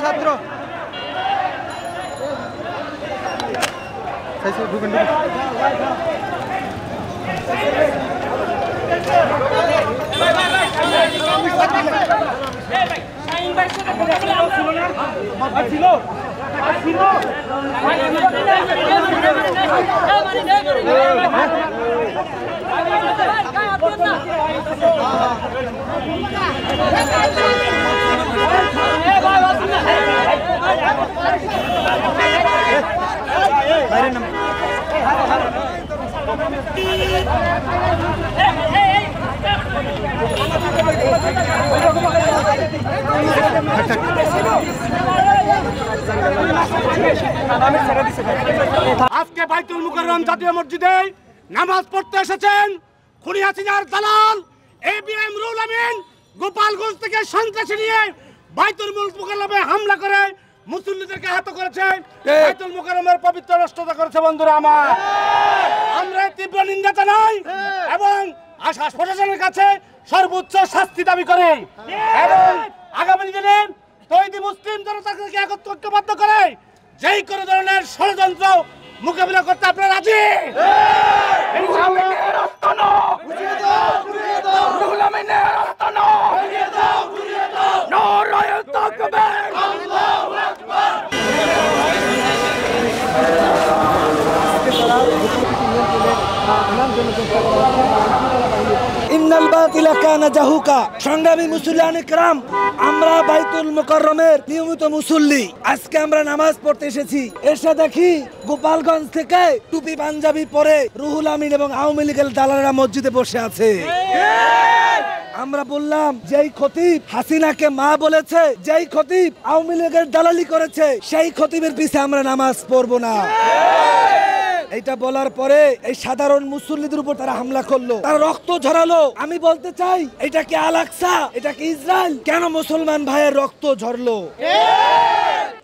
ছাত্র আজকে বাইতুল মুকাররম জাতীয় মসজিদে নামাজ পড়তে এসেছেন খুনি হাসিনার দালাল এবিএম রুহুল আমিন গোপালগঞ্জ থেকে সন্ত্রাসী নিয়ে বাইতুল মুকাররমে হামলা করে মুসল্লিদেরকে আহত করেছে, বাইতুল মুকাররমের পবিত্র নষ্টতা করেছে। বন্ধুরা আমার, আমরা তীব্র নিন্দা জানাই এবং প্রশাসনের কাছে সর্বোচ্চ শাস্তি দাবি করে এবং আগামী দিনে তৌহিদি মুসলিম জনতাকে ঐক্যবদ্ধ করে যেই কোনো ধরনের ষড়যন্ত্র মোকাবিলা করতে আপনারা রাজি? ইন্নাল বাতিলা কানা জাহুকা। সংগ্রামী মুসল্লিয়ানে কেরাম, আমরা বাইতুল মুকাররমের নিয়মিত মুসল্লি। আজকে আমরা নামাজ পড়তে এসেছি, এসে দেখি গোপালগঞ্জ থেকে টুপি পাঞ্জাবি পরে রুহুল আমিন এবং আওয়ামী লীগের দালালেরা মসজিদে বসে আছে। আমরা বললাম, যেই খতিব হাসিনাকে মা বলেছে, যেই খতিব আওয়ামী লীগের দালালি করেছে, সেই খতিবের পিছে আমরা নামাজ পড়বো না। এইটা বলার পরে এই সাধারণ মুসল্লিদের উপর তারা হামলা করলো, তারা রক্ত ঝরালো। আমি বলতে চাই, এটা কি আল আকসা? এটা কি ইসরায়েল? কেন মুসলমান ভাইয়ের রক্ত ঝরলো?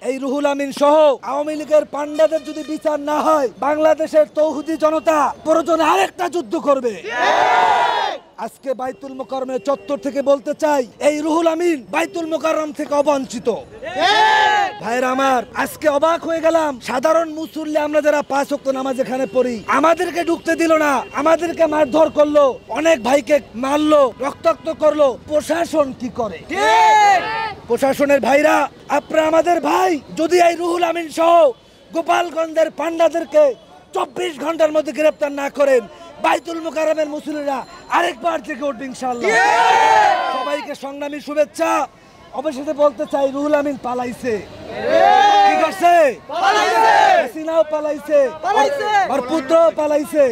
এই রুহুল আমিন সহ আওয়ামী লীগের পান্ডাদের যদি বিচার না হয়, বাংলাদেশের তৌহিদি জনতা প্রয়োজনে আরেকটা যুদ্ধ করবে। আজকে বাইতুল মুকাররমের চত্বর থেকে বলতে চাই, এই রুহুল আমিন বাইতুল মুকাররম থেকে অবঞ্চিত। ভাইরা আমার, আজকে অবাক হয়ে গেলাম, সাধারণ মুসল্লি আমরা যারা 5 ওয়াক্ত নামাজ এখানে পড়ি, আমাদেরকে ঢুকতে দিল না, আমাদেরকে মারধর করলো, অনেক ভাইকে মারলো, রক্তাক্ত করলো। প্রশাসন কি করে? প্রশাসনের ভাইরা, আপনারা আমাদের ভাই, যদি এই রুহুল আমিন সহ গোপালগঞ্জের পান্ডাদেরকে 24 ঘন্টার মধ্যে গ্রেফতার না করেন, বাইতুল মুকাররমের মুসল্লিরা আরেকবার থেকে উঠবে ইনশাআল্লাহ। সবাইকে সংগ্রামী শুভেচ্ছা। অবশেষে বলতে চাই, রুহুল আমিন পালাইছে। কি করছে? হাসিনাও পালাইছে, আর পুত্রও পালাইছে।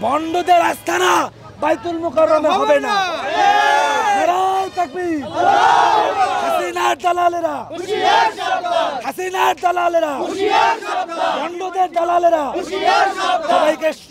ভণ্ডদের আস্তানা বাইতুল মুকাররমে হবে না। নারায়ে তাকবীর। হাসিনার দালালেরা, হাসিনার দালালেরা, ভণ্ডদের দালালেরা সবাইকে